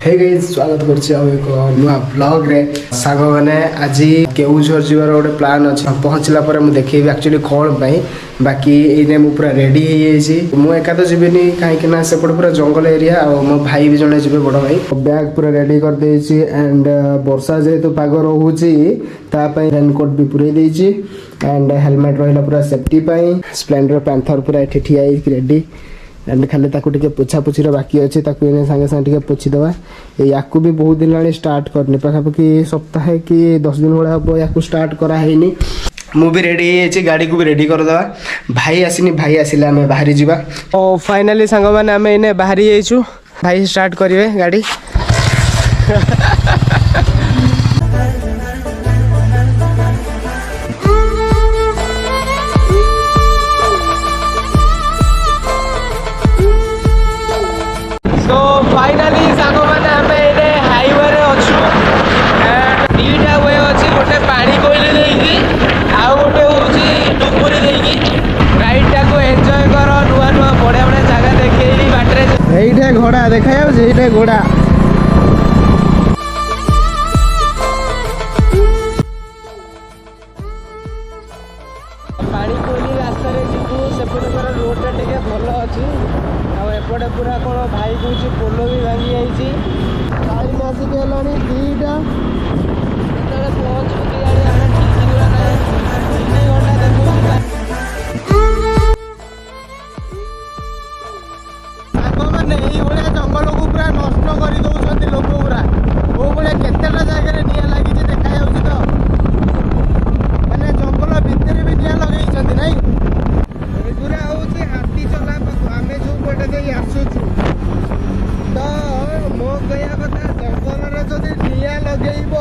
hey guys स्वागत करछि अब एक नुआ ब्लॉग रे सागो माने आज केउझर जीवार गोटे प्लान अछि पहुंचला पर मु देखैबी एक्चुअली कोन पई बाकी एने मु पूरा रेडी हे जेछि मु एका तो जीवेनी काहे कि ना सेपट पूरा जंगल एरिया और मो भाई भी जने जीवे बड़ भाई बैग पूरा रेडी कर देछि एंड वर्षा जे तो पाग रहउछि ता पई रेनकोट भी पूरे देछि एंड हेलमेट रहला पूरा सेफ्टी पई स्प्लेंडर पैंथर पूरा एठी ठिया रेडी एंड खाली ताकू टिके पोछा पोछीर बाकी अच्छे ताकू एने संगे संगे टिके पोछी देवा याकू भी बहुत दिन लाणी स्टार्ट करनी पाखापाखि सप्ताह कि 10 दिन भाया हम याकू स्टार्ट करा हैनी मु भी रेडी है गाड़ी को भी रेडी कर देवा भाई आसीनी भाई आसिले आमे बाहरी जीवा ओ फाइनली संग माने आमे इने बाहरी आइछु भाई स्टार्ट करिवे गाड़ी फाइनली सागो माने हमें इने हाईवे रे अछु दीटा वे अछि गोटे पानी कोइले देकी आ गोटे होची डुबुरी देकी राइड टा को एन्जॉय करो नुआ नुआ बड़े बड़े जगह देखेई बाटरे एइठे घोड़ा देखा जाउ एइठे घोड़ा पानी कोइली रास्ता रे जितु सेपटे पर रोड टा टिके भलो अछि एपटे पूरा कौन भाई कौच पोल भी भांगी जाइए टाइम आसिक है दीटा पहुँचू मैंने ये जंगल को पूरा नष्ट कर दौरान लोक पूरा वो भाया केतेटा जगह निआ लगी देखा जा मैंने जंगल भितर भी निआ लगे ना एगुरा हूँ हाथी चला आम जो पटे दे आसुचु तो मो कहया कथा जंगल जदि निआ लगेब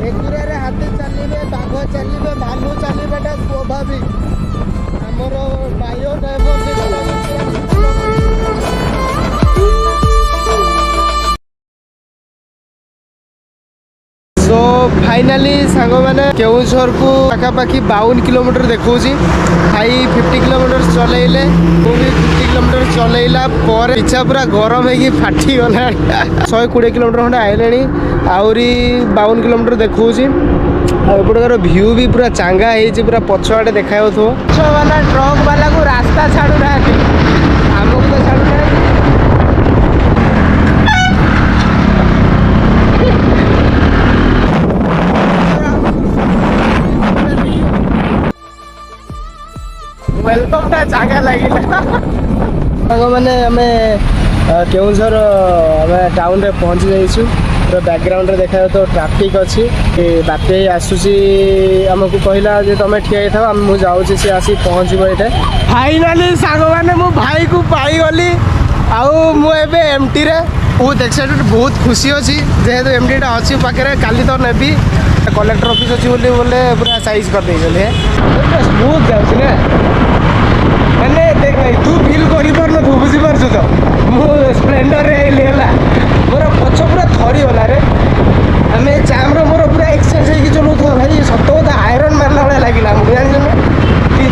एगुरा हाथी चलिए बाघ चलिए भालू चलवाटा स्वाभाविक आमर बायोडाइवर्सिटी सो फाइनाली सांग मैंने केउझर को पाखापाखि 52 किलोमीटर देखा भाई 50 किलोमीटर चलैले वो भी 50 किलोमीटर चलैला पर इच्छा पूरा गरम है फाटी गला 120 किलोमीटर खंडे आइले आहरी 52 किलोमीटर देखा एपटर व्यू भी पूरा चांगा है पूरा पछआड़े देखा वाला ट्रक वाला को रास्ता छाड़ू ना आमको तो छाड़ू ना वेलकम टा जागा लगे मैंने आमे केउझर आमे टाउन रे पहुंची जाइछु पूरा बैकग्राउंड रे देखा तो ट्रैफिक अच्छी बाटे आसुची आमको कहला जे तुम ठिया था हम जाऊँ सी आसी पहुँचब ये फाइनाली सांग मैंने मो भाई को पाई गली आउ मुझे एमटी रे बहुत एक्साइटेड बहुत खुशी अच्छी जेहेतु एमटी टा अच्छी पाखे काली तो नेबी कलेक्टर ऑफिस अच्छी बोले पूरा साइज कर दे स्मूथ जाऊँ मैंने देख भाई तू फील कर बुझीपार तो मुझे स्प्लेंडर मोर पछ पूरा थरी गला रे आम जाम मोर पूरा एक्सरसाइज चलाऊा भाई सत कथा आयरन मारला भाया लगे मुझे जानी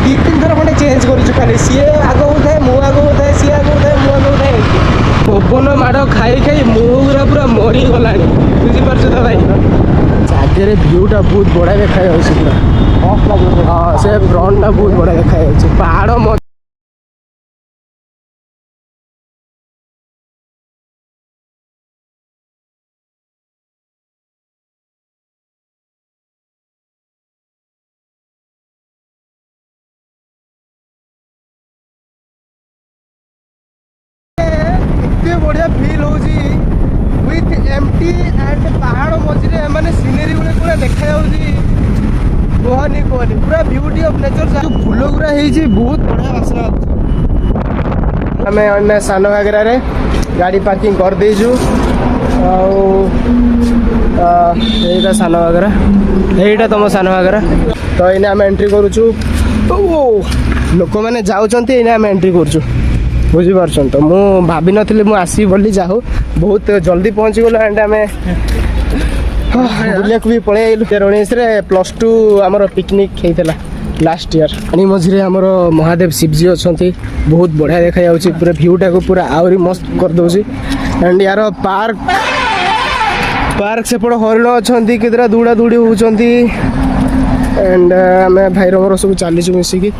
2-3 थर खंडे चेंज कर सी आग उठाए मु आग उठाए सी आग उठाए मु आग उठाए पवन माड़ खाई खाई मुहरा पूरा मरी गला बुझीपार तो भाई आगे भ्यूटा बहुत बड़ा देखा पूरा हाँ से फ्रंटा बहुत बड़ा देखा पहाड़ बढ़िया फील हो विथ एमटी एंड पहाड़ मझे माने सीनेरी गुड़ा पूरा देखा कहनी कहनी पूरा ब्यूटी ऑफ नेचर जो फूल गुड़ा बहुत बढ़िया बासना आम अन्य सान घागरा रे गाड़ी पार्किंग कर देजु आईटा सान घागरा यहीटा तुम सान घागरा तो ये आम एंट्री करुचु लोक मैंने जाऊँच आम एंट्री करुचु बुझीपार तो मु भाभी नी मुझे आसबी बोली जाऊ बहुत जल्दी पहुँची गल एंड आम बुलिया भी पलि 2019 +2 आमर पिकनिक होता लास्ट ईयर पानी मझे आमर महादेव शिवजी अच्छा बहुत बढ़िया देखा पूरा भ्यूटा को पूरा आहरी मस्त कर दौर एंड यार पार्क पार्क सेपट हरिण अच्छा केतटा दौड़ा दौड़ी होती एंड आम भाई मोर सब चलीचु मिसिकी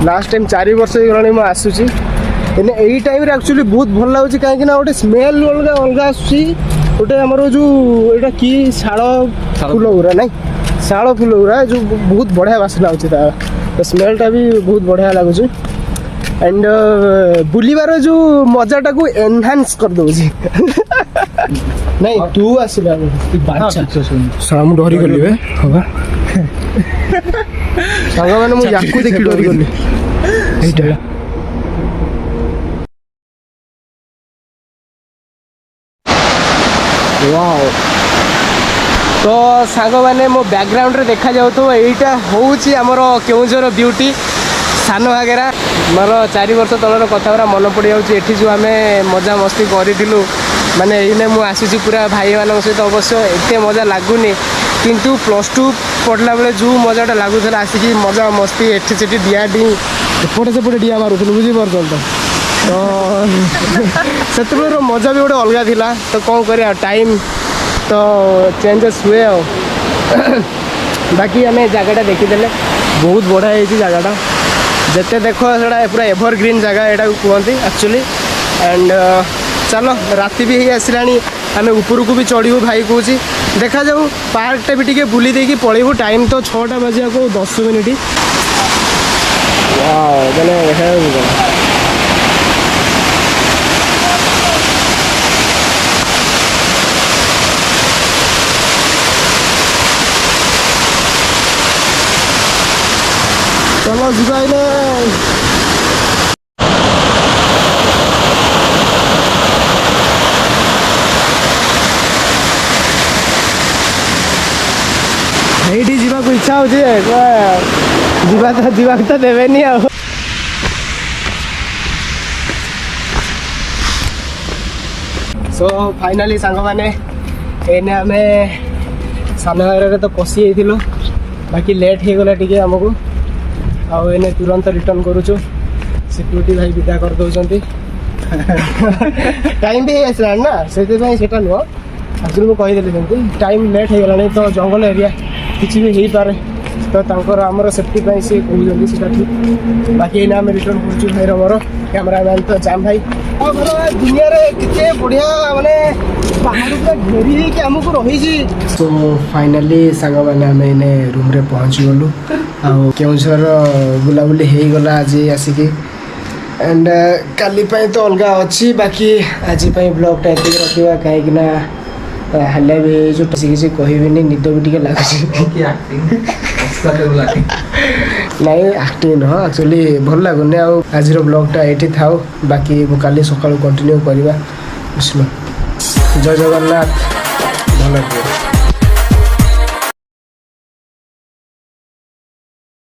लास्ट टाइम 4 वर्ष हो आसूसी यही टाइम एक्चुअली बहुत भल लगुच कहीं गोटे स्मेल अलग अलग आसूसी गोटे आमर जो यहाँ कि शाल फूल गुरा ना शाल फूल गुरा जो बहुत बढ़िया बास्ना हो स्मेलटा भी बहुत बढ़िया लगुच एंड बुलिबार जो मजाटा को एनहांस कर दउछि नहीं तू आसिला साम डरी गली बे हबा सांग माने मु याकू देखि डरी गली एटा वाओ तो सांग माने मो बैकग्राउंड रे देखा जाउ तो एटा होउछि हमर केउंझर ब्यूटी सान घागेरा मोर 4 वर्ष तलर कथा मन पड़ जाऊँगी जो आम मजा मस्ती करूँ माने ये मुझे आसूँ पूरा भाई मान सहित अवश्य एत मजा लगुनि किंतु +2 पढ़ला बेले जो मजाटा लगुला आसिक मजा मस्ती एठी सेठी डिया डी एपटे सेपटे डिया मारूल बुझीपार तो से मजा भी गोटे अलग थिला तो कौन कर टाइम तो चेंजेस हुए आ बाकी आम जगह देखीदे बहुत बढ़िया है जगहटा जिते देख से पूरा एवरग्रीन जगह यहाँ कहते एक्चुअली एंड चलो राति भी हो आसला आम ऊपर को भी चढ़ू भाई कौच देखा जाऊ पार्कटा भी टे बुली देकी पलू टाइम तो 6टा बजे को 10 मिनिट मैंने चलो जीवा ये जीवा को इच्छा होची जीवा तो देवेनी आ सो फाइनाली सांग माने एने आमे सानघागर तो पशि जाइथिलो बाकी लेट हो गला टिके हमको आउ एने तुरंत रिटर्न करूचु सिक्यूरिटी भाई विदा कर दउचंती टाइम भी आसला ना से नुह एक्चुअली मुझे कहीदेली सेमती टाइम लेट हो गला तो जंगल एरिया किसी भी हो पारे तो तांकर आमर सेफ्टी सी कहते हैं ठीक बाकी एने आम रिटर्न करूँ भाई मोर कैमरामैन तो जाम भाई दुनिया के बढ़िया माने पहाड़ पूरा घेरी कि आमको रही तो फाइनाली सांग मैंने आम एने रूम रे पहुँची गलु आउझर बुलाबुली हो गला आज आसिक एंड काली तो अलग अच्छी बाकी आज ब्लॉगटा ये रखा कहीं हाले भी जो किसी कहबिनी निद भी टे लगे नहीं एक्टिंग नुह एक्चुअली भल लगुनि आज ब्लॉगटा ये था बाकी काली सकाल कंटिन्यू करवा बुझल जय जगन्नाथ भल